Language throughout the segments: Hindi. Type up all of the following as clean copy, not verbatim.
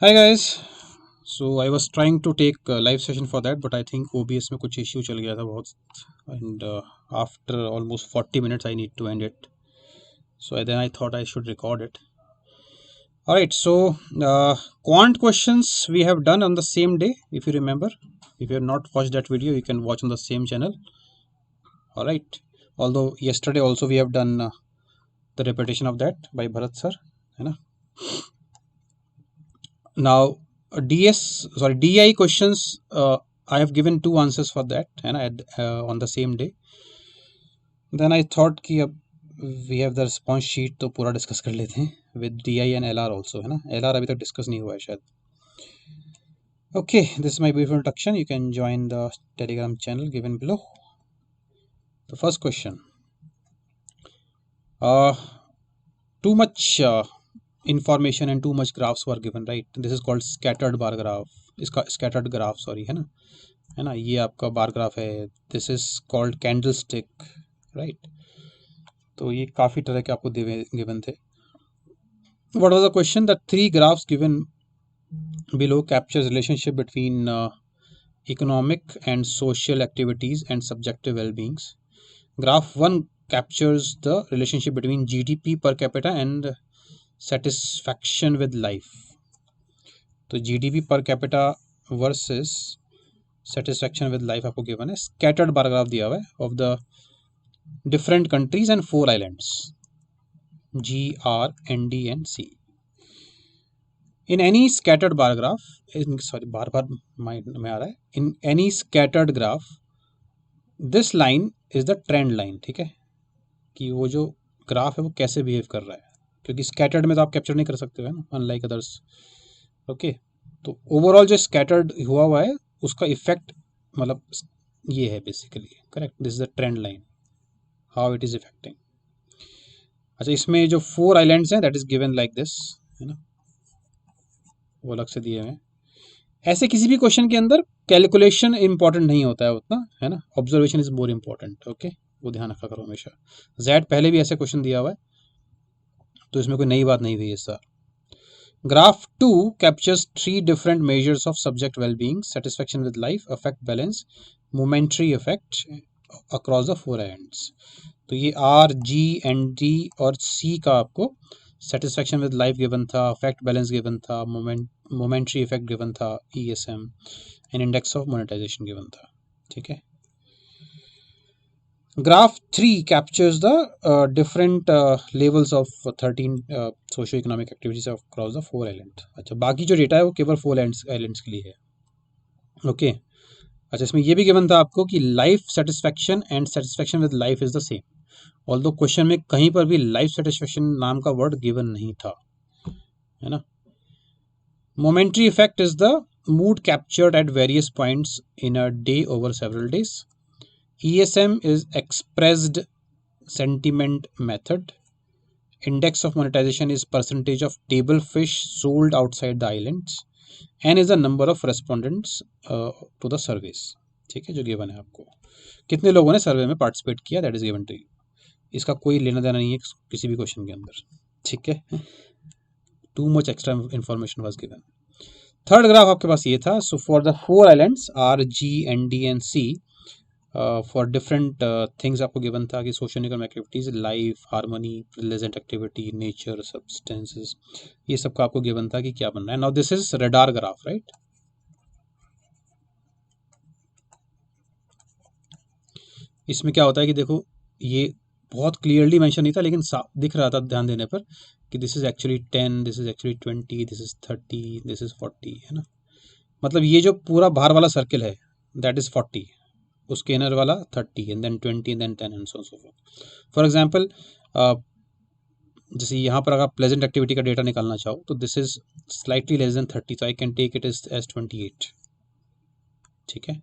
Hi guys. So I was trying to take a live session for that, but I think OBS में कुछ issue चल गया था बहुत, and after almost 40 minutes I need to end it. So then I thought I should record it. All right. So quant questions we have done on the same day, if you remember. If you have not watched that video, you can watch on the same channel. All right. Although yesterday also we have done the repetition of that by Bharat sir. है ना? Now, DI questions, I have given two answers for that, and on the same day. Then I thought कि अब we have the response sheet तो पूरा डिस्कस कर लेते हैं with DI and LR also, है ना? LR अभी तक डिस्कस नहीं हुआ है शायद. Okay, this is my brief introduction. You can join the Telegram channel given below. The first question. Too much information and too much graphs were given, right? This is called scattered bar graph. इसका scattered graph, sorry, है ना? ये आपका बार ग्राफ है. This is called candlestick, right? तो ये काफ़ी तरह के आपको गिवन थे. What was the question? The three graphs given below captures relationship between economic and social activities and subjective wellbeings. Graph one captures the relationship between GDP per capita and satisfaction with life. तो GDP per capita versus satisfaction with life आपको गिवन है. स्कैटर्ड बार ग्राफ दिया हुआ है of the different countries and 4 islands, G, R, ND and C. In any scattered bar graph, bar mind में आ रहा है. In any scattered graph, this line is the trend line. ठीक है, कि वो जो ग्राफ है वो कैसे बिहेव कर रहा है, क्योंकि स्कैटर्ड में तो आप कैप्चर नहीं कर सकते हो, है ना, अनलाइक अदर्स. ओके, तो ओवरऑल जो स्कैटर्ड हुआ है उसका इफेक्ट मतलब ये है basically. Correct, this is the trend line, how it is effecting. अच्छा, इसमें जो 4 आइलैंड्स हैं that is given like this, है ना, वो अलग से दिए हुए हैं. ऐसे किसी भी क्वेश्चन के अंदर कैलकुलेशन इंपॉर्टेंट नहीं होता है उतना, है ना. Observation is more important. Okay, वो ध्यान रखा करो हमेशा. जेड पहले भी ऐसे क्वेश्चन दिया हुआ है, तो इसमें कोई नई बात नहीं हुई इस साल. Graph 2 captures 3 different measures of subject wellbeing, satisfaction with life, affect balance, momentary effect across the 4 ends. तो ये आर, जी, एन, डी और सी का आपको सेटिस्फैक्शन विद लाइफ गिवन था, अफेक्ट बैलेंस गिवन था, मोमेंट्री इफेक्ट गिवन था, ESM and index of monetisation given था. ठीक है. Graph 3 captures the different levels of 13 socio economic activities across the 4 island. अच्छा, बाकी जो डेटा है वो केवल 4 आइलैंड्स के लिए है. ओके. अच्छा, इसमें ये भी गिवन था आपको कि life satisfaction and satisfaction with life is the same. Although question में कहीं पर भी लाइफ सेटिस्फैक्शन नाम का वर्ड गिवन नहीं था, है ना. Momentary effect is the mood captured at various points in a day over several days. ESM is expressed sentiment method. Index of monetization is percentage of table fish sold outside the islands. N is the number of respondents to the surveys. ठीक है, जो गिवन है आपको, कितने लोगों ने सर्वे में पार्टिसिपेट किया, that is given to you. इसका कोई लेना देना नहीं है किसी भी क्वेश्चन के अंदर. ठीक है, too much extra information was given. Third graph आपके पास ये था. So for the 4 islands R, G, ND and C, for different things आपको गिवन था कि social economic activities, life, harmony, pleasant activity, nature, substances, ये सब का आपको गिवन था कि क्या बन रहा है. Now this is radar graph, right. इसमें क्या होता है कि देखो, ये बहुत क्लियरली मेंशन नहीं था लेकिन दिख रहा था ध्यान देने पर कि this is actually 10, this is actually 20, this is 30, this is 40, है ना. मतलब ये जो पूरा बाहर वाला सर्किल है दैट इज 40, उसके इनर वाला 30 and then 20 and then 10 and so forth. For example, जैसे यहाँ पर अगर आप प्लेजेंट एक्टिविटी का डेटा निकालना चाहो तो this is slightly less than 30, तो I can take it as 28. ठीक है,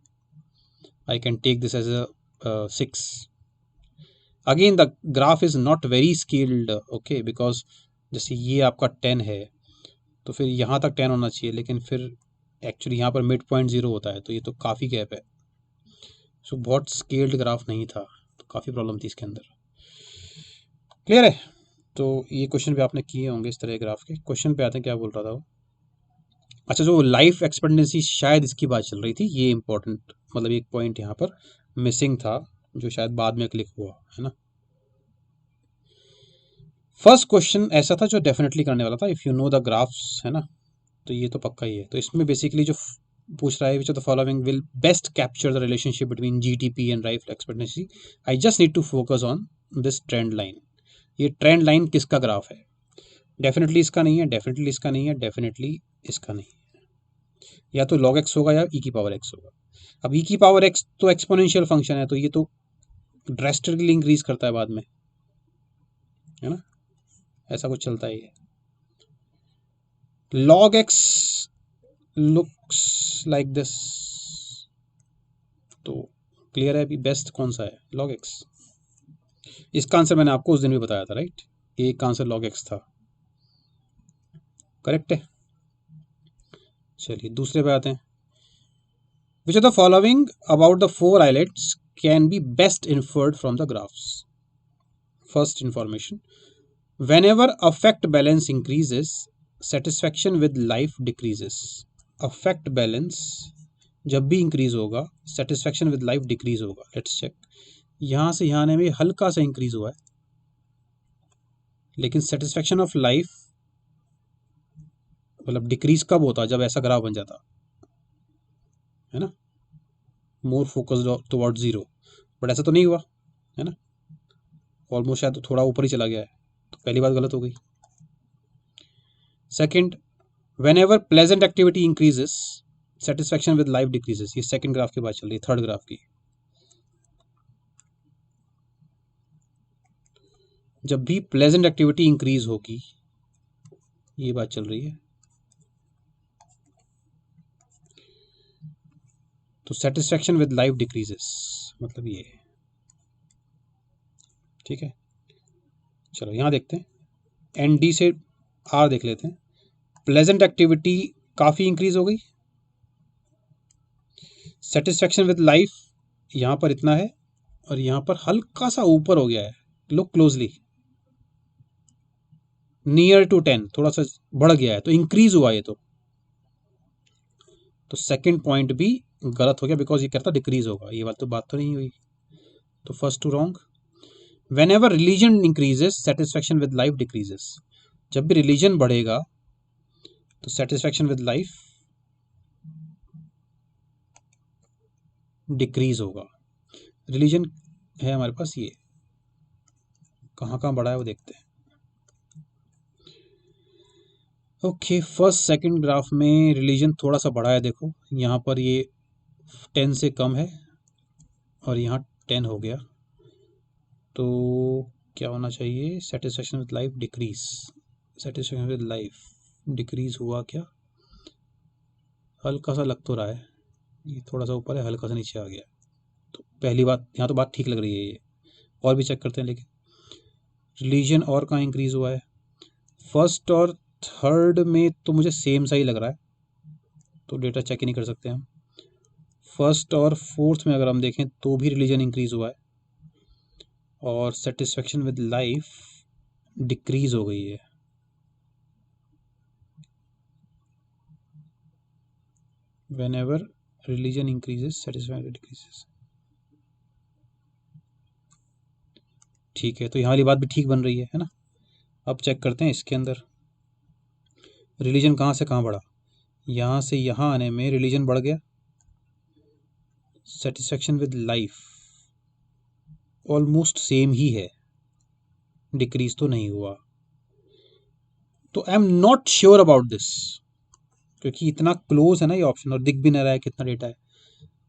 I can take this as a 6. Again the graph is not very scaled, okay, because जैसे ये आपका 10 है तो फिर यहाँ तक 10 होना चाहिए, लेकिन फिर एक्चुअली यहाँ पर मिड पॉइंट 0 होता है, तो ये तो काफ़ी गैप है. सो बहुत स्केल्ड ग्राफ नहीं था, तो काफ़ी प्रॉब्लम थी इसके अंदर. क्लियर है. तो ये क्वेश्चन भी आपने किए होंगे इस तरह के ग्राफ के. क्वेश्चन पे आते हैं, क्या बोल रहा था वो. अच्छा, जो लाइफ एक्सपेक्टेंसी शायद इसकी बात चल रही थी, ये इंपॉर्टेंट, मतलब एक पॉइंट यहाँ पर मिसिंग था जो शायद बाद में क्लिक हुआ है ना। फर्स्ट क्वेश्चन ऐसा था जो डेफिनेटली करने वाला था, if you know the graphs, है ना, तो ये तो पक्का ही है। तो इसमें बेसिकली जो पूछ रहा है, which of the following will best capture the relationship between GDP and life expectancy, I just need to focus on this trend line. ये ट्रेंड लाइन किसका ग्राफ है? डेफिनेटली इसका नहीं है, डेफिनेटली इसका नहीं है, डेफिनेटली इसका नहीं है। या तो log x होगा या e की पावर x होगा। अब e की पावर x तो एक्सपोनेंशियल फंक्शन है, तो ये तो ड्रेस्टिकली इंक्रीज करता है बाद में, है ना, ऐसा कुछ चलता है ये। log x looks like this, तो क्लियर है अभी बेस्ट कौन सा है? log x। इसका आंसर मैंने आपको उस दिन भी बताया था, राइट, एक का आंसर log x था, करेक्ट है। चलिए दूसरे पे आते हैं। Which of the following about the four islets can be best inferred from the graphs? First information, whenever affect balance increases, satisfaction with life decreases। affect balance जब भी इंक्रीज होगा, सेटिस्फैक्शन विद लाइफ डिक्रीज होगा। लेट्स चेक, यहाँ से यहाँ आने में हल्का सा इंक्रीज हुआ है, लेकिन सेटिस्फैक्शन ऑफ लाइफ मतलब डिक्रीज कब होता? जब ऐसा ग्राफ बन जाता है ना, more focused toward zero, but ऐसा तो नहीं हुआ है ना, ऑलमोस्ट शायद तो थोड़ा ऊपर ही चला गया है, तो पहली बात गलत हो गई। Second, whenever pleasant activity increases, satisfaction with life decreases। ये सेकंड ग्राफ की बात चल रही है, थर्ड ग्राफ की। जब भी प्लेजेंट एक्टिविटी इंक्रीज होगी, ये बात चल रही है, तो सेटिस्फैक्शन विद लाइफ डिक्रीजेस, मतलब ये, ठीक है। चलो यहाँ देखते हैं, एन डी से आर देख लेते हैं। प्लेजेंट एक्टिविटी काफ़ी इंक्रीज हो गई, सेटिस्फैक्शन विद लाइफ यहाँ पर इतना है, और यहाँ पर हल्का सा ऊपर हो गया है, लुक क्लोजली, नियर टू 10, थोड़ा सा बढ़ गया है, तो इंक्रीज हुआ ये तो सेकंड पॉइंट भी गलत हो गया, बिकॉज ये कहता डिक्रीज होगा, ये बात तो नहीं हुई, तो first two wrong. Whenever religion increases, satisfaction with life decreases. जब भी रिलीजन बढ़ेगा तो सेटिस्फैक्शन विद लाइफ डिक्रीज होगा। रिलीजन है हमारे पास, ये कहाँ कहाँ बढ़ा है वो देखते हैं। ओके, फर्स्ट सेकंड ग्राफ में रिलीजन थोड़ा सा बढ़ा है, देखो यहाँ पर ये 10 से कम है और यहाँ 10 हो गया, तो क्या होना चाहिए? Satisfaction with life decrease, satisfaction with life decrease हुआ क्या? हल्का सा लग तो रहा है, ये थोड़ा सा ऊपर है, हल्का सा नीचे आ गया, तो पहली बात यहाँ तो बात ठीक लग रही है ये, और भी चेक करते हैं। लेकिन रिलीजन और कहाँ इंक्रीज हुआ है? फर्स्ट और थर्ड में तो मुझे सेम सा ही लग रहा है, तो डेटा चेक ही नहीं कर सकते हम। फर्स्ट और फोर्थ में अगर हम देखें तो भी रिलीजन इंक्रीज हुआ है, और सेटिस्फैक्शन विद लाइफ डिक्रीज हो गई है। whenever religion increases, satisfaction decreases। ठीक है, तो यहाँ वाली बात भी ठीक बन रही है ना। अब चेक करते हैं इसके अंदर, रिलीजन कहाँ से कहाँ बढ़ा? यहाँ से यहाँ आने में रिलीजन बढ़ गया, satisfaction with life almost same ही है, डिक्रीज तो नहीं हुआ। तो I am not sure about this, क्योंकि इतना क्लोज है ना ये ऑप्शन, और दिख भी नहीं रहा है कितना डेटा है।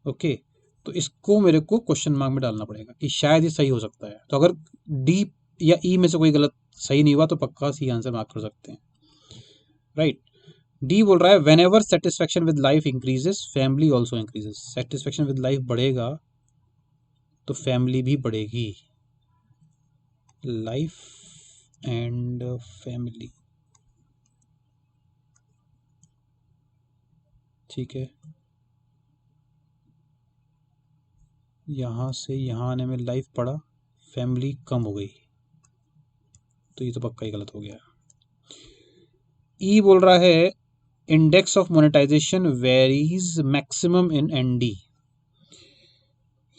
ओके, तो इसको मेरे को क्वेश्चन मार्क में डालना पड़ेगा कि शायद ये सही हो सकता है। तो अगर डी या ई में से कोई गलत सही नहीं हुआ तो पक्का सी आंसर मार्क कर सकते हैं, राइट। डी बोल रहा है when ever satisfaction with life increases, family also increases. Satisfaction with life बढ़ेगा तो फैमिली भी बढ़ेगी, लाइफ एंड फैमिली, ठीक है। यहाँ से यहाँ आने में लाइफ बढ़ा, फैमिली कम हो गई, तो ये तो पक्का ही गलत हो गया। ई बोल रहा है index of monetisation varies maximum in ND.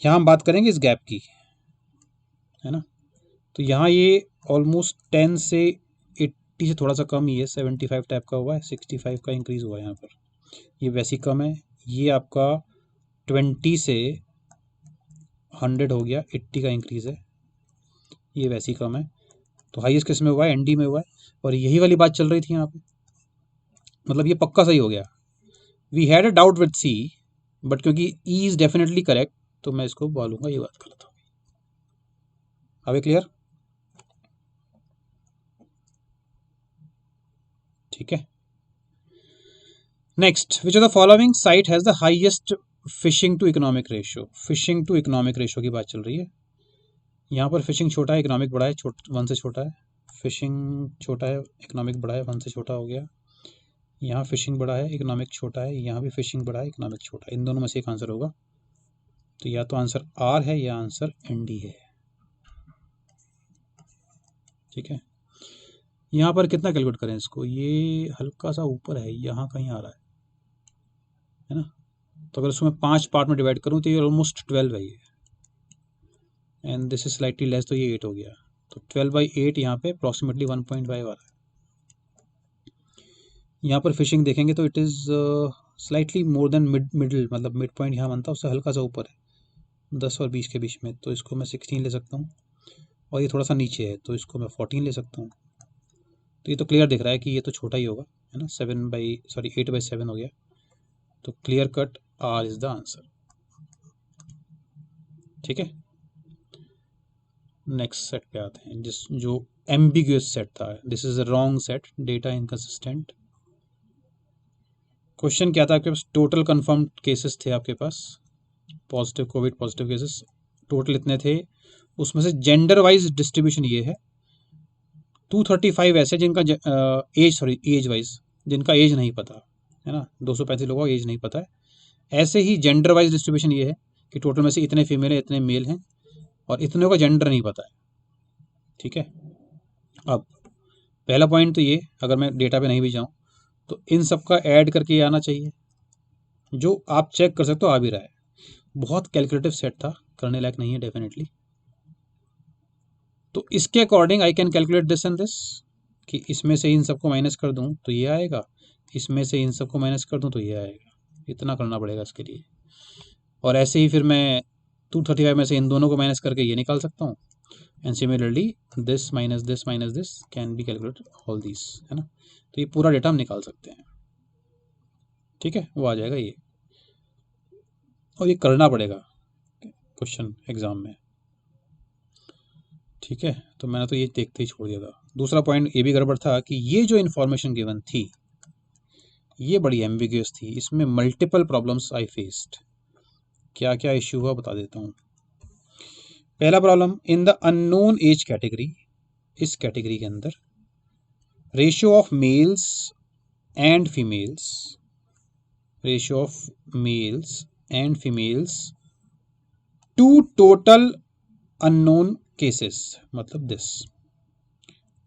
यहाँ हम बात करेंगे इस गैप की, है ना। तो यहाँ ये ऑलमोस्ट 10 से 80 से थोड़ा सा कम ही है, 75 टाइप का हुआ है, 65 का इंक्रीज़ हुआ है यहाँ पर, ये वैसी कम है। ये आपका 20 से 100 हो गया, 80 का इंक्रीज़ है, ये वैसी कम है। तो हाईएस्ट किस में हुआ है? एनडी में हुआ है। और यही वाली बात चल रही थी यहाँ पे, मतलब ये पक्का सही हो गया। We had a doubt with C, but क्योंकि ई इज़ डेफिनेटली करेक्ट तो मैं इसको बोलूँगा ये बात गलत होगी। अब क्लियर? ठीक है। Next, which of the following site has the highest fishing to economic ratio? Fishing to economic ratio की बात चल रही है। यहाँ पर फिशिंग छोटा है, इकोनॉमिक बड़ा है, 1 से छोटा है। फिशिंग छोटा है, इकोनॉमिक बड़ा है, 1 से छोटा हो गया। यहाँ फिशिंग बड़ा है, इकोनॉमिक छोटा है, यहाँ भी फिशिंग बड़ा है, इकोनॉमिक छोटा है। इन दोनों में से एक आंसर होगा। तो या तो आंसर आर है या आंसर एनडी है। ठीक है। यहाँ पर कितना कैलकुलेट करें इसको? ये हल्का सा ऊपर है, यहाँ कहीं आ रहा है ना। तो अगर इसको मैं 5 पार्ट में डिवाइड करूँ तो ये ऑलमोस्ट 12 है ये, and this is slightly less, तो ये 8 हो गया। तो 12/8 यहाँ पे अप्रॉक्सीमेटली 1.5 आ रहा है। यहाँ पर फिशिंग देखेंगे तो it is slightly more than middle, मतलब मिड पॉइंट यहाँ बनता है, उससे हल्का सा ऊपर है, 10 और 20 के बीच में। तो इसको मैं 16 ले सकता हूँ, और ये थोड़ा सा नीचे है तो इसको मैं 14 ले सकता हूँ। तो ये तो क्लियर दिख रहा है कि ये तो छोटा ही होगा, है ना। 8/7 हो गया। तो clear cut are is the answer. ठीक है। नेक्स्ट सेट पे आते हैं, जो एम्बिग्यूअस सेट था। This is a wrong set, data inconsistent. Question क्या था आपके पास? टोटल कंफर्म केसेस थे आपके पास, positive Covid positive cases total इतने थे, उसमें से जेंडर वाइज डिस्ट्रीब्यूशन ये है। 235 ऐसे जिनका एज वाइज, जिनका एज नहीं पता, है ना। 235 लोगों का एज नहीं पता है। ऐसे ही जेंडर वाइज डिस्ट्रीब्यूशन ये है कि टोटल में से इतने फीमेल हैं, इतने मेल हैं, और इतने का जेंडर नहीं पता है। ठीक है। अब पहला पॉइंट तो ये, अगर मैं डेटा पे नहीं भी जाऊँ तो इन सब का ऐड करके ये आना चाहिए, जो आप चेक कर सकते हो आ भी रहा है। बहुत कैलकुलेटिव सेट था, करने लायक नहीं है डेफिनेटली। तो इसके according I can calculate this and this, कि इसमें से इन सबको माइनस कर दूं तो ये आएगा, इसमें से इन सबको माइनस कर दूं तो ये आएगा। इतना करना पड़ेगा इसके लिए। और ऐसे ही फिर मैं 235 में से इन दोनों को माइनस करके ये निकाल सकता हूँ, and similarly this minus this can be calculate all this, है ना। तो ये पूरा डेटा हम निकाल सकते हैं। ठीक है, वो आ जाएगा ये, और ये करना पड़ेगा क्वेश्चन एग्जाम में। ठीक है। तो मैंने तो ये देखते ही छोड़ दिया था। दूसरा पॉइंट ये भी गड़बड़ था कि ये जो इन्फॉर्मेशन गिवन थी ये बड़ी एम्बिगियस थी, इसमें मल्टीपल प्रॉब्लम्स आई फेस्ड। क्या क्या इश्यू हुआ बता देता हूँ। पहला problem, in the unknown age category, इस कैटेगरी के अंदर ratio of males and females, ratio of males and females to total unknown cases, मतलब दिस।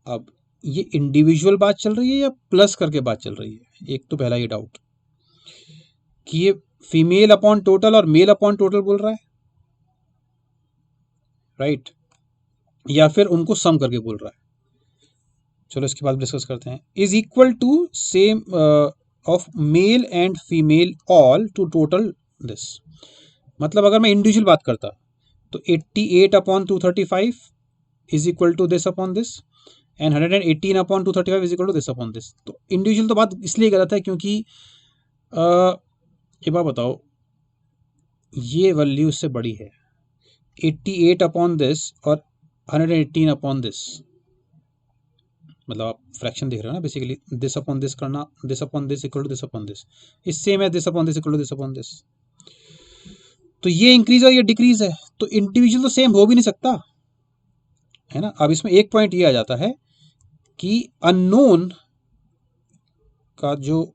अब ये इंडिविजुअल बात चल रही है या प्लस करके बात चल रही है? एक तो पहला ये डाउट कि ये फीमेल अपॉन टोटल और मेल अपॉन टोटल बोल रहा है, राइट, या फिर उनको सम करके बोल रहा है। चलो इसके बाद डिस्कस करते हैं। Is equal to same of male and female all to total this, मतलब अगर मैं इंडिविजुअल बात करता तो 88/235 is equal to this upon this, and 118/235 is equal to this upon this. तो इंडिविजुअल तो बात इसलिए गलत है क्योंकि ये बात बताओ, ये वैल्यू इससे बड़ी है, 88 अपॉन दिस और 118 अपॉन दिस, मतलब आप फ्रैक्शन देख रहे हो ना बेसिकली। दिस अपॉन दिस करना, this upon this equal to this upon this, इससे मैं this upon this equal to this upon this. तो ये इंक्रीज और ये डिक्रीज है, तो इंडिविजुअल तो सेम हो भी नहीं सकता, है ना। अब इसमें एक पॉइंट ये आ जाता है कि अननोन का जो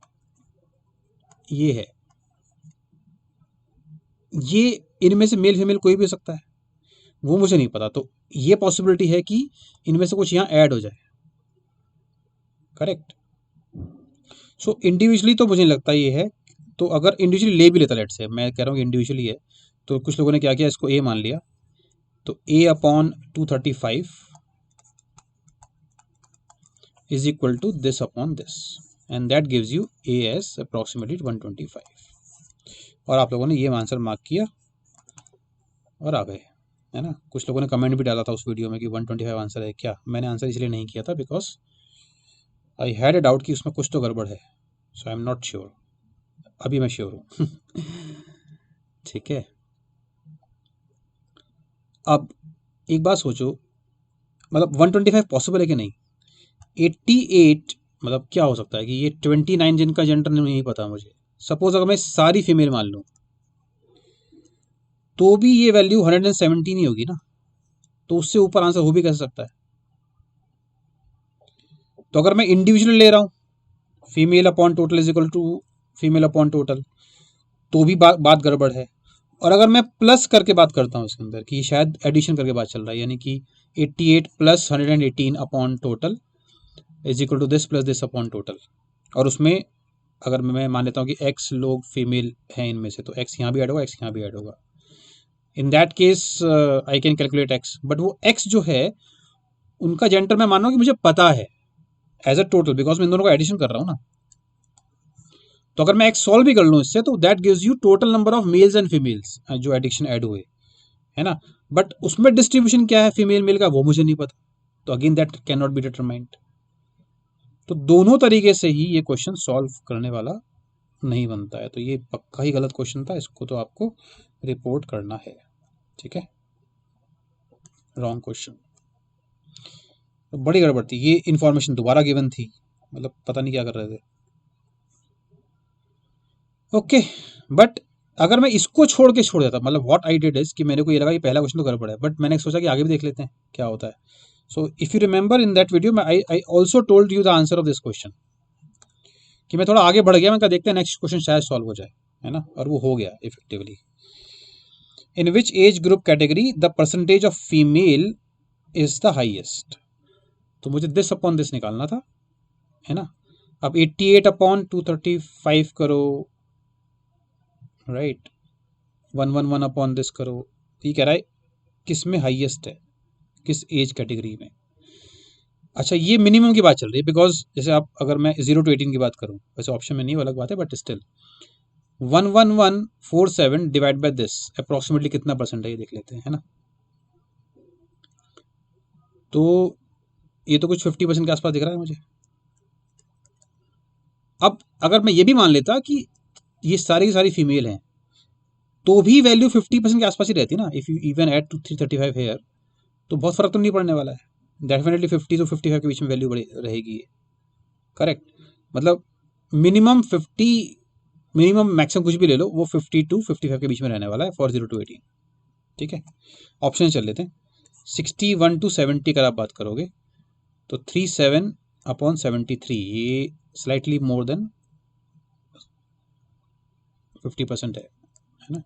ये है, ये इनमें से मेल फीमेल कोई भी हो सकता है, वो मुझे नहीं पता। तो ये पॉसिबिलिटी है कि इनमें से कुछ यहाँ ऐड हो जाए, करेक्ट। सो इंडिविजुअली तो मुझे नहीं लगता ये है, तो अगर इंडिविजुअली ले भी लेता, लेट से मैं कह रहा हूँ कि इंडिविजुअली है, तो कुछ लोगों ने क्या किया, इसको ए मान लिया, तो ए upon 235 is equal to this upon this, and that gives you a as approximately 125। और आप लोगों ने ये आंसर मार्क किया और आ गए, है ना। कुछ लोगों ने कमेंट भी डाला था उस वीडियो में कि 125 आंसर है क्या। मैंने आंसर इसलिए नहीं किया था because I had a doubt कि उसमें कुछ तो गड़बड़ है, सो आई एम नॉट श्योर। अभी मैं श्योर हूँ। ठीक है, अब एक बात सोचो, मतलब 125 पॉसिबल है कि नहीं। 88 मतलब क्या हो सकता है कि ये 29 जिनका जेंडर नहीं पता मुझे, सपोज अगर मैं सारी फीमेल मान लूँ तो भी ये वैल्यू 117 ही होगी ना, तो उससे ऊपर आंसर हो भी कैसे सकता है। तो अगर मैं इंडिविजुअल ले रहा हूँ, female upon total is equal to female upon total, तो भी बात गड़बड़ है। और अगर मैं प्लस करके बात करता हूँ इसके अंदर कि शायद एडिशन करके बात चल रहा है, यानी कि 88 plus 118 upon total is equal to this plus this upon total, और उसमें अगर मैं मान लेता हूँ कि एक्स लोग फीमेल हैं इनमें से, तो एक्स यहाँ भी ऐड होगा, एक्स यहाँ भी ऐड होगा। In that case I can calculate x, but वो एक्स जो है उनका जेंडर मैं मान रहा हूँ कि मुझे पता है एज अ टोटल, बिकॉज मैं इन दोनों का एडिशन कर रहा हूँ ना। तो अगर मैं एक्स सॉल्व भी कर लूँ इससे, तो that gives you total number of males and females जो एडिशन ऐड हुए, है ना। बट उसमें डिस्ट्रीब्यूशन क्या है फीमेल मेल का, वो मुझे नहीं पता, तो again that can not be determined. तो दोनों तरीके से ही ये क्वेश्चन सॉल्व करने वाला नहीं बनता है, तो ये पक्का ही गलत क्वेश्चन था, इसको तो आपको रिपोर्ट करना है। ठीक है, रॉन्ग क्वेश्चन, तो बड़ी गड़बड़ थी, ये इन्फॉर्मेशन दोबारा गिवन थी, मतलब पता नहीं क्या कर रहे थे। ओके, बट अगर मैं इसको छोड़ देता, मतलब व्हाट आई डिड इज कि मेरे को ये लगा कि पहला क्वेश्चन तो गड़बड़ है, बट मैंने सोचा कि आगे भी देख लेते हैं क्या होता है। So if you remember in that video I also told you the answer of this question, कि मैं थोड़ा आगे बढ़ गया, मैं कहा देखते हैं नेक्स्ट क्वेश्चन शायद सॉल्व हो जाए, है ना, और वो हो गया effectively. In which age group category the percentage of female is the highest, तो मुझे दिस अपॉन दिस निकालना था, है ना। अब 88 अपॉन 235 करो, राइट, 111 अपॉन दिस करो, ये कह रहा है किस में हाईएस्ट है, किस एज कैटेगरी में। अच्छा, ये मिनिमम की बात चल रही है, बिकॉज जैसे आप अगर मैं 0 to 18 की बात करूं, वैसे ऑप्शन में नहीं, अलग बात है, but still 11147 divide by this approximately कितना परसेंट है ये देख लेते हैं, है ना। तो ये तो कुछ 50% के आसपास दिख रहा है मुझे। अब अगर मैं ये भी मान लेता कि ये सारी की सारी फीमेल हैं, तो भी वैल्यू 50% के आसपास ही रहती ना, if you even add to 335 here, तो बहुत फर्क तो नहीं पड़ने वाला है। डेफिनेटली 50 to 55 के बीच में वैल्यू बड़ी रहेगी, करेक्ट। मतलब मिनिमम 50, मिनिमम मैक्सिमम कुछ भी ले लो, वो 50 to 55 के बीच में रहने वाला है फॉर 0 to 18। ठीक है, ऑप्शन चल लेते हैं। 61 to 70 का आप बात करोगे तो 37 अपॉन 73, ये स्लाइटली मोर देन 50% है ना।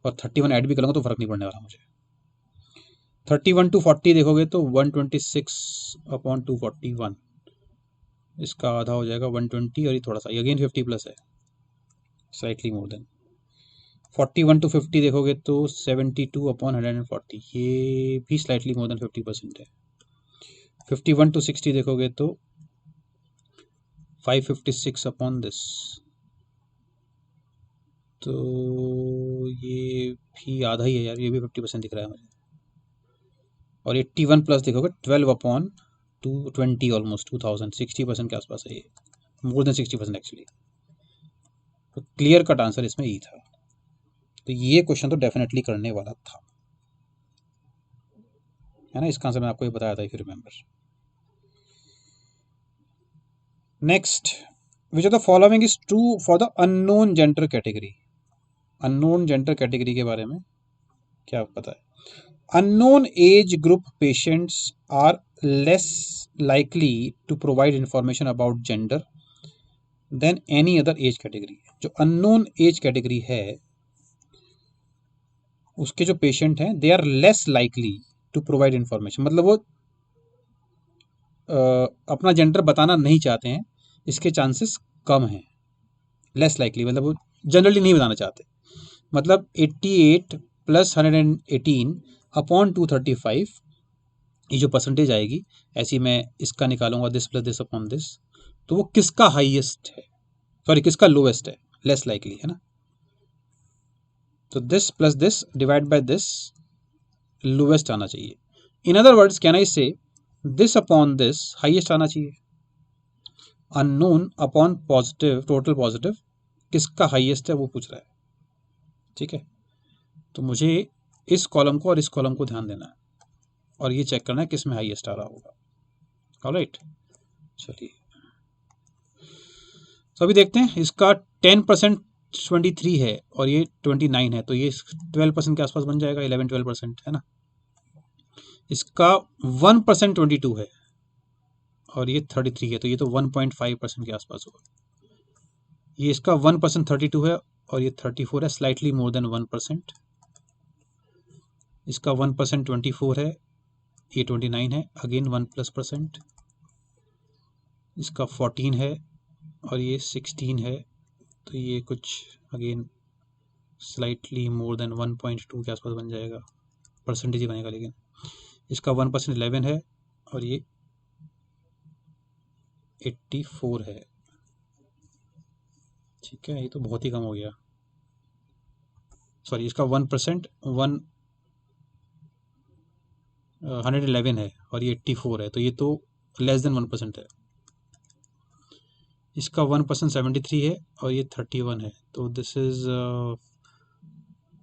और 31 ऐड भी करूँगा तो फर्क नहीं पड़ने वाला मुझे। 31 to 40 देखोगे तो 126 अपॉन 241, इसका आधा हो जाएगा 120, और ये थोड़ा सा, ये अगेन 50 प्लस है, स्लाइटली मोर देन। 41 to 50 देखोगे तो 72 अपॉन 140, ये भी स्लाइटली मोर देन 50% है। 51 to 60 देखोगे तो 556 अपॉन दिस, तो ये भी आधा ही है यार, ये भी 50% दिख रहा है मुझे। और 81 प्लस देखोगे 12 अपॉन 220, ऑलमोस्ट 2000, 60% के आसपास है ये, मोर देन 60% एक्चुअली। तो क्लियर कट आंसर इसमें ई था, तो ये क्वेश्चन तो डेफिनेटली करने वाला था, है ना। इसका आंसर मैं आपको ये बताया था, if you remember. Next, which of the following is true for the unknown gender category. Unknown gender category के बारे में क्या पता है। Unknown age group patients are less likely to provide information about gender than any other age category। जो unknown age category है उसके जो पेशेंट हैं they are less likely to provide information, मतलब वो अपना जेंडर बताना नहीं चाहते हैं इसके चांसेस कम हैं, लेस लाइकली, मतलब वो जनरली नहीं बताना चाहते। मतलब 88 प्लस 118 अपॉन 235, ये जो परसेंटेज आएगी ऐसी, मैं इसका निकालूंगा this plus this upon this, तो वो किसका हाईएस्ट है, सॉरी किसका लोएस्ट है, लेस लाइकली है ना। तो this plus this divide by this, lowest आना चाहिए। In other words can I से दिस अपॉन दिस हाईएस्ट आना चाहिए। Unknown upon positive, total positive, किसका हाईएस्ट है वो पूछ रहा है, ठीक है। तो मुझे इस कॉलम को और इस कॉलम को ध्यान देना है और ये चेक करना है किस में हाईएस्ट आ रहा होगा। ऑलराइट, चलिए तो अभी देखते हैं। इसका 10% 23 है और ये 29 है, तो ये 12% के आसपास बन जाएगा, 11-12% है ना। इसका 1% 22 है और ये 33 है, तो ये तो 1.5% के आसपास होगा। ये इसका 1% 32 है और ये 34 है, स्लाइटली मोर देन 1%। इसका 1% 24 है, ये 29 है, अगेन 1+%। इसका 14 है और ये 16 है, तो ये कुछ अगेन स्लाइटली मोर देन 1.2 के आसपास बन जाएगा, परसेंटेज ही बनेगा। लेकिन इसका 1% 11 है और ये 84 है, ठीक है। ये तो बहुत ही कम हो गया, सॉरी इसका 1% 111 है और ये 84 है, तो ये तो लेस देन 1% है। इसका 1% 73 है और ये 31 है, तो दिस इज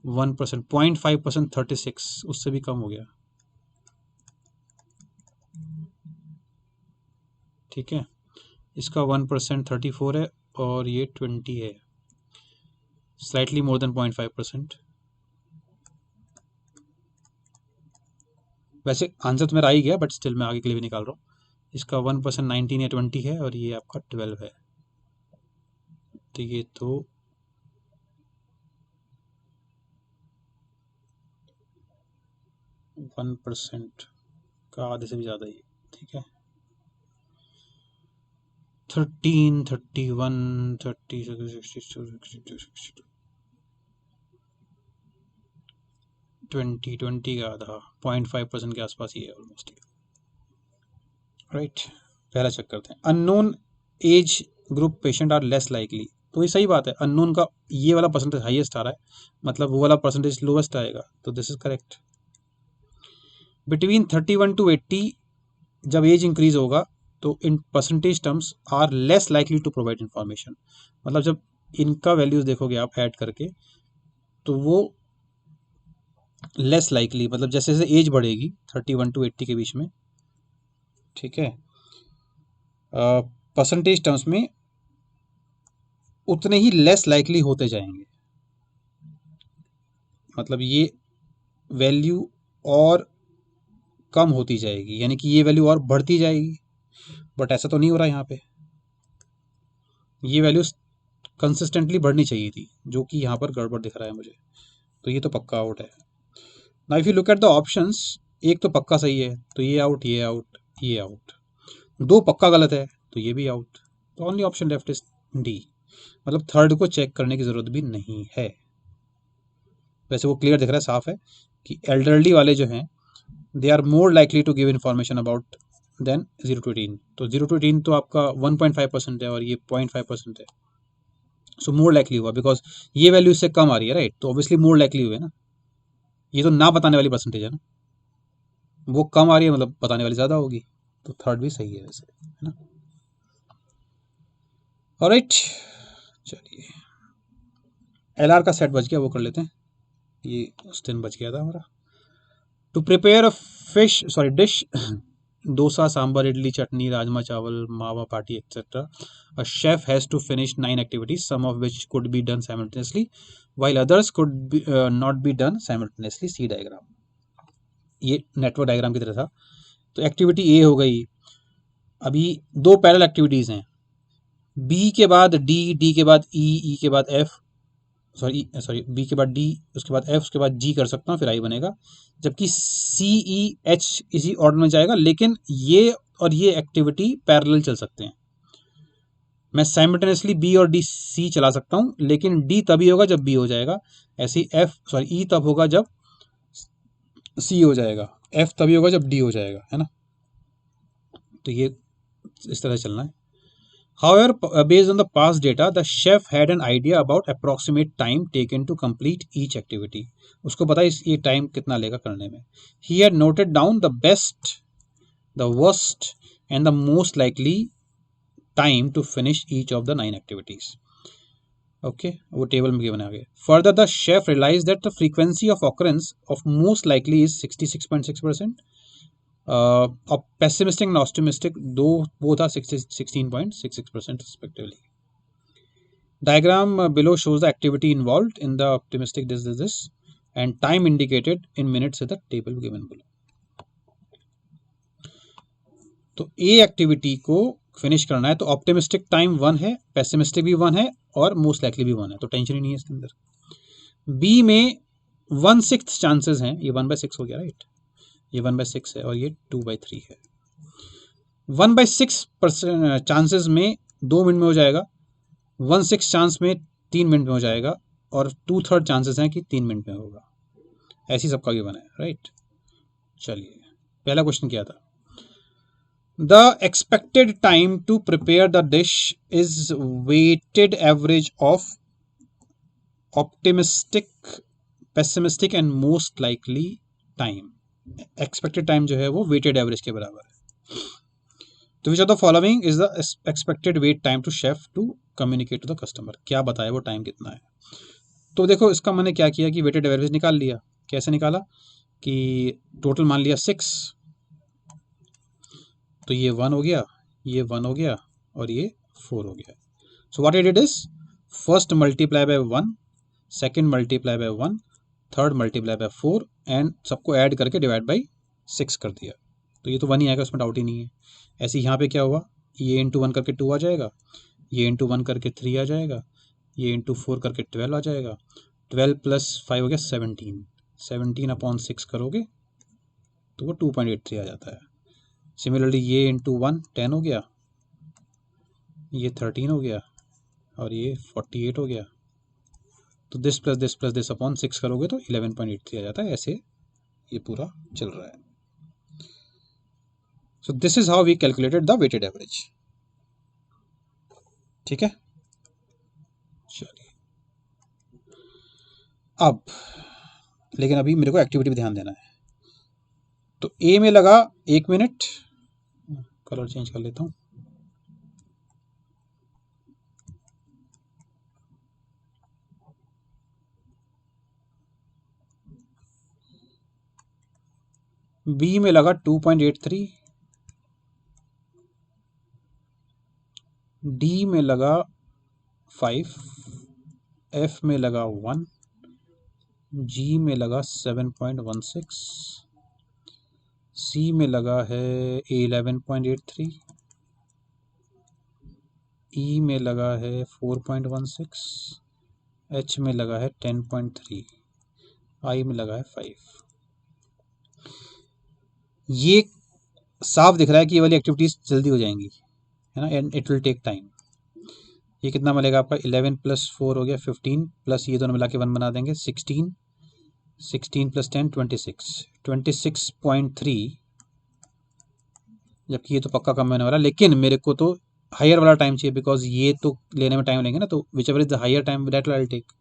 1%, 0.5% 36, उससे भी कम हो गया, ठीक है। इसका 1% 34 है और ये 20 है, स्लाइटली मोर देन 0.5%। वैसे आंसर तो मेरा आ ही गया, बट स्टिल मैं आगे के लिए भी निकाल रहा हूँ। इसका 1% 19 या 20 है और ये आपका 12 है, तो ये तो 1% का आधे से भी ज़्यादा ही, ठीक है। 13, 31, 30, 62, 62, 20 का आधा, 0.5% के आसपास ही है ऑलमोस्ट, राइट। पहला चेक करते हैं। Unknown age group patient are less likely, तो ये सही बात है। अननोन का ये वाला परसेंटेज हाईएस्ट आ रहा है, मतलब वो वाला परसेंटेज लोवेस्ट आएगा, तो this is correct. Between 31 to 80 जब एज इंक्रीज होगा तो in percentage terms are less likely to provide information, मतलब जब इनका वैल्यूज देखोगे आप ऐड करके तो वो लेस लाइकली, मतलब जैसे जैसे एज बढ़ेगी 31 to 80 के बीच में, ठीक है, परसेंटेज टर्म्स में उतने ही लेस लाइकली होते जाएंगे। मतलब ये वैल्यू और कम होती जाएगी, यानी कि ये वैल्यू और बढ़ती जाएगी, बट ऐसा तो नहीं हो रहा यहाँ पे। ये वैल्यू कंसिस्टेंटली बढ़नी चाहिए थी, जो कि यहाँ पर गड़बड़ दिख रहा है मुझे, तो ये तो पक्का आउट है। Now if you look at the options, एक तो पक्का सही है, तो ये आउट, ये आउट, ये आउट। दो पक्का गलत है, तो ये भी आउट। तो only option left is D, मतलब थर्ड को चेक करने की जरूरत भी नहीं है। वैसे वो क्लियर दिख रहा है, साफ है कि एल्डरली वाले जो हैं they are more likely to give information about than 0 to 18। तो 0 to 18 तो आपका 1.5% है और ये 0.5% है, सो मोर लाइकली हुआ, बिकॉज ये वैल्यू इससे कम आ रही है, राइट, तो ऑब्वियसली मोर लाइकली हुए ना। ये तो ना बताने वाली परसेंटेज है ना, वो कम आ रही है मतलब बताने वाली ज़्यादा होगी, तो थर्ड भी सही है वैसे, है ना। ऑलराइट, चलिए एलआर का सेट बच गया, वो कर लेते हैं। ये उस दिन बच गया था हमारा। To prepare a fish, sorry dish, dosa, sambar, idli, chutney, rajma chawal, mawa bati et cetera, a chef has to finish 9 activities, some of which could be done simultaneously while others could not be done simultaneously। C diagram, ये नेटवर्क डायग्राम की तरह था। तो एक्टिविटी ए हो गई, अभी दो पैरेलल एक्टिविटीज़ हैं, बी के बाद डी, डी के बाद ई, ई के बाद एफ, सॉरी बी के बाद डी, उसके बाद एफ, उसके बाद जी कर सकता हूँ, फिर आई बनेगा। जबकि सी ई एच इसी ऑर्डर में जाएगा, लेकिन ये और ये एक्टिविटी पैरेलल चल सकते हैं। मैं साइमल्टेनियसली बी और डी सी चला सकता हूँ, लेकिन डी तभी होगा जब बी हो जाएगा। ऐसे ई तब होगा जब सी हो जाएगा, एफ तभी होगा जब डी हो जाएगा, है ना। तो ये इस तरह चलना है। However, based on the past data, the chef had an idea about approximate time taken to complete each activity. उसको पता है ये टाइम कितना लेगा करने में। He had noted down the best, the worst, and the most likely time to finish each of the 9 activities. Okay, वो टेबल में गिवन है आगे। Further, the chef realized that the frequency of occurrence of most likely is 66.6%. Of pessimistic and optimistic, though both are 16.66% respectively. Diagram below shows the activity involved in the optimistic this and time indicated in minutes is the table given below. तो ए एक्टिविटी को फिनिश करना है तो ऑप्टिमिस्टिक टाइम 1 है, पेसिमिस्टिक भी 1 है और मोस्ट लाइकली भी 1 है, तो टेंशन ही नहीं है इसके अंदर। बी में 1/6 चांसेस हैं, ये 1/6 हो गया राइट, ये 1/6 है और ये 2/3 है। 1/6% चांसेस में 2 मिनट में हो जाएगा, 1/6 चांस में 3 मिनट में हो जाएगा और 2/3 चांसेस हैं कि 3 मिनट में होगा। ऐसी सबका गिवन है राइट। चलिए पहला क्वेश्चन क्या था, the expected time to prepare the dish is weighted average of optimistic, pessimistic and most likely time. Expected time जो है वो वेटेड एवरेज के बराबर है। तो which of the following is the expected wait time to chef to communicate to the customer, क्या बताया वो टाइम कितना है। तो देखो इसका मैंने क्या किया कि वेटेड एवरेज निकाल लिया। कैसे निकाला कि टोटल मान लिया 6, तो ये 1 हो गया, ये 1 हो गया और ये 4 हो गया। So what it is, first multiply by 1, second multiply by 1, third multiply by 4 and सबको ऐड करके डिवाइड बाय 6 कर दिया। तो ये तो 1 ही आएगा, उसमें डाउट ही नहीं है। ऐसे यहाँ पे क्या हुआ, ये इंटू 1 करके 2 आ जाएगा, ये इंटू 1 करके 3 आ जाएगा, ये इंटू 4 करके 12 आ जाएगा, 12 + 5 हो गया 17, 17/6 करोगे तो वो 2.83 आ जाता है। सिमिलरली ये इंटू 1 10 हो गया, ये 13 हो गया और ये 48 हो गया। तो this plus this plus this upon 6 करोगे तो 11.83 आ जाता है। ऐसे ये पूरा चल रहा है। So this is how we calculated the weighted average. ठीक है, चलिए अब लेकिन अभी मेरे को एक्टिविटी पे ध्यान देना है। तो ए में लगा 1 मिनट, कलर चेंज कर लेता हूँ, बी में लगा 2.83, डी में लगा 5, एफ में लगा 1, जी में लगा 7.16, सी में लगा है 11.83, ई में लगा है 4.16, एच में लगा है 10.3, आई में लगा है 5। ये साफ दिख रहा है कि ये वाली एक्टिविटीज जल्दी हो जाएंगी, है ना, and it will take time. ये कितना मिलेगा आपका, 11 + 4 हो गया 15, प्लस ये दोनों मिला के 1 बना देंगे 16, 16 + 10 26, 26.3, जबकि ये तो पक्का कम होने वाला, लेकिन मेरे को तो हायर वाला टाइम चाहिए बिकॉज ये तो लेने में टाइम लेंगे ना, तो whichever is the higher time that will take.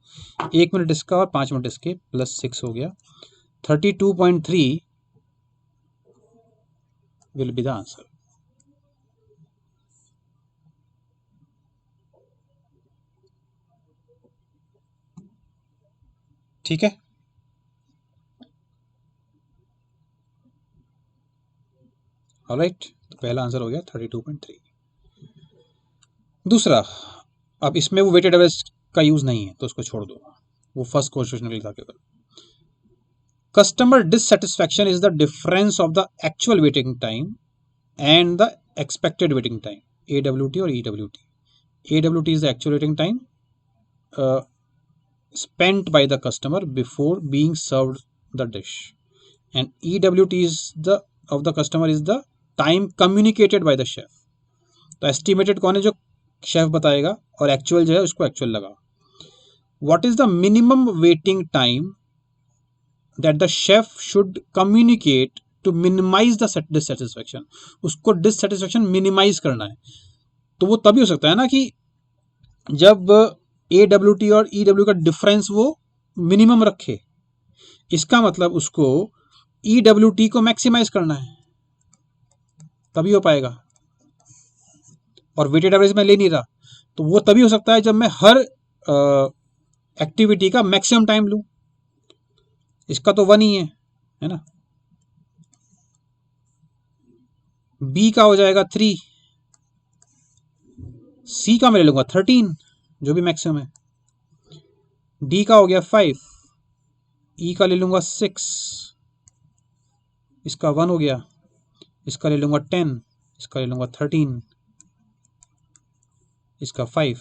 1 minute इसका और 5 मिनट इसके, प्लस 6 हो गया, 32.3 विल बी द आंसर। ठीक है, ऑलराइट, तो पहला आंसर हो गया 32.3। दूसरा, अब इसमें वो वेटेड एवरेज का यूज नहीं है तो उसको छोड़ दो, वो फर्स्ट क्वेश्चन लिखा केवल। Customer dissatisfaction is the difference of the actual waiting time and the expected waiting time, AWT और EWT। AWT is the actual waiting time spent by the customer before being served the dish, and EWT is the of the customer is the time communicated by the chef। तो एस्टिमेटेड कौन है, जो शेफ बताएगा और एक्चुअल जो है उसको एक्चुअल लगा। What is the minimum waiting time that the chef should communicate to minimise the dissatisfaction, उसको डिससेटिस्फेक्शन मिनिमाइज करना है। तो वो तभी हो सकता है ना कि जब AWT और EW का डिफरेंस वो मिनिमम रखे, इसका मतलब उसको EWT को मैक्सिमाइज करना है, तभी हो पाएगा। और वेटेड एवरेज में ले नहीं रहा, तो वो तभी हो सकता है जब मैं हर एक्टिविटी का मैक्सिमम टाइम लूं। इसका तो 1 ही है ना। बी का हो जाएगा 3, सी का मैं ले लूंगा 13 जो भी मैक्सिमम है, डी का हो गया 5, ई का ले लूंगा 6, इसका 1 हो गया, इसका ले लूंगा 10, इसका ले लूंगा 13, इसका 5।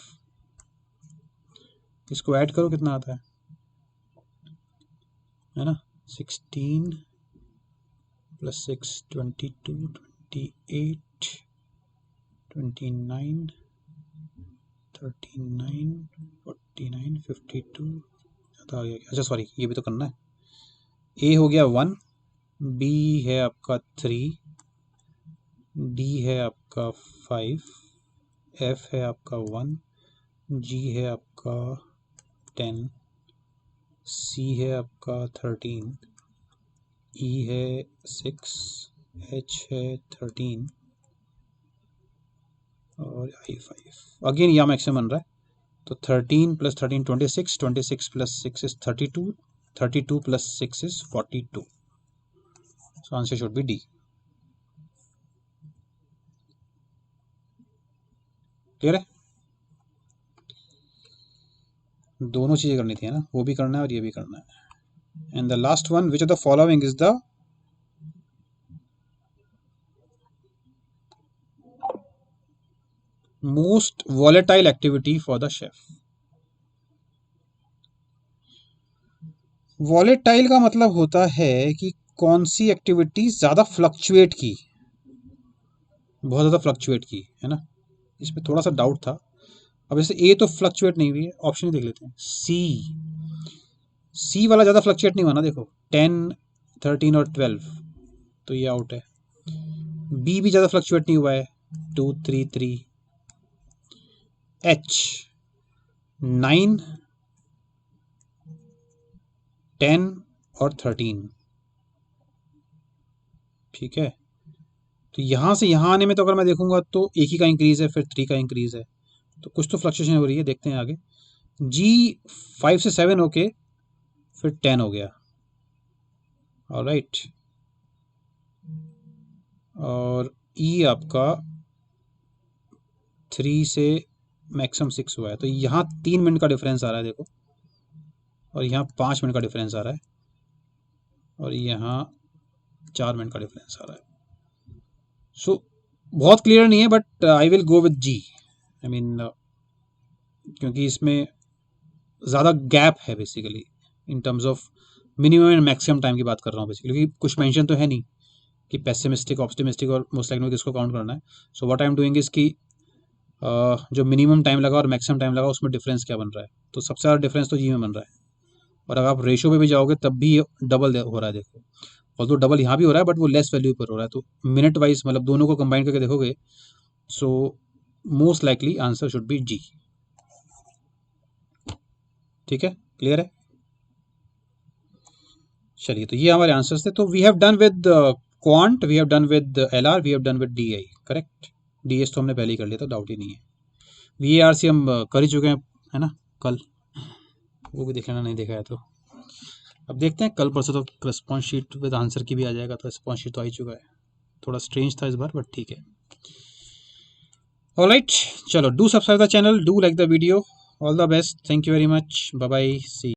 इसको ऐड करो कितना आता है ना, 16 + 6 22 28 29 39 49 52 ज़्यादा आ गया। अच्छा सॉरी, ये भी तो करना है। ए हो गया 1, बी है आपका 3, डी है आपका 5, एफ है आपका 1, जी है आपका 10, सी है आपका 13, ई है 6, एच है 13 और आई 5। अगेन यहाँ मैक्सिमम बन रहा है, तो 13 + 13 26, 26 + 6 is 32, 32 + 6 is 42. So answer should be D. Clear है? दोनों चीजें करनी थी है ना, वो भी करना है और ये भी करना है। And the last one, which of the following is the most volatile activity for the chef. Volatile का मतलब होता है कि कौन सी एक्टिविटी ज्यादा फ्लक्चुएट की, बहुत ज्यादा फ्लक्चुएट की है ना। इसमें थोड़ा सा डाउट था। अब जैसे ए तो फ्लक्चुएट नहीं हुई है, ऑप्शन ही देख लेते हैं। सी वाला ज़्यादा फ्लक्चुएट नहीं हुआ ना, देखो 10 13 और 12, तो ये आउट है। बी भी ज़्यादा फ्लक्चुएट नहीं हुआ है, 2 3 3। एच 9 10 और 13, ठीक है। तो यहाँ से यहाँ आने में तो अगर मैं देखूंगा तो एक ही का इंक्रीज है, फिर 3 का इंक्रीज है, तो कुछ तो फ्लक्चुएशन हो रही है, देखते हैं आगे। जी 5 से 7 होके फिर 10 हो गया, ऑलराइट। और ई आपका 3 से मैक्सिमम 6 हुआ है, तो यहाँ 3 मिनट का डिफरेंस आ रहा है देखो, और यहाँ 5 मिनट का डिफरेंस आ रहा है, और यहाँ 4 मिनट का डिफरेंस आ रहा है। सो बहुत क्लियर नहीं है, but I will go with G. I mean क्योंकि इसमें ज़्यादा गैप है basically in terms of minimum and maximum time की बात कर रहा हूँ बेसिकली, क्योंकि कुछ मेंशन तो है नहीं कि पेसिमिस्टिक, ऑप्टिमिस्टिक और मोस्ट लाइकली किसको काउंट करना है। So what I am doing is कि जो मिनिमम टाइम लगा और मैक्सिमम टाइम लगा उसमें डिफरेंस क्या बन रहा है, तो सबसे ज़्यादा डिफरेंस तो जी में बन रहा है। और अगर आप रेशो पे भी जाओगे तब भी डबल हो रहा है देखो, और तो डबल यहाँ भी हो रहा है बट वो लेस वैल्यू पर हो रहा है। तो मिनट वाइज मतलब दोनों को कंबाइन करके देखोगे, so most likely answer should be G. ठीक है, क्लियर है? चलिए, तो ये हमारे आंसर्स थे। तो we have done with quant, we have done with LR, we have done with DI, correct. DS तो हमने पहले ही कर लिया था, डाउट ही नहीं है। वीएआरसी हम कर ही चुके हैं है ना कल, वो भी देख लेना नहीं देखा है तो। अब देखते हैं कल परसों तो रिस्पॉन्स शीट विद आंसर की भी आ जाएगा, तो रिस्पॉन्स शीट तो आ ही चुका है। थोड़ा स्ट्रेंज था इस बार, बट ठीक है। ऑलराइट, चलो, do subscribe the channel, do like the video, all the best, thank you very much, bye bye, C.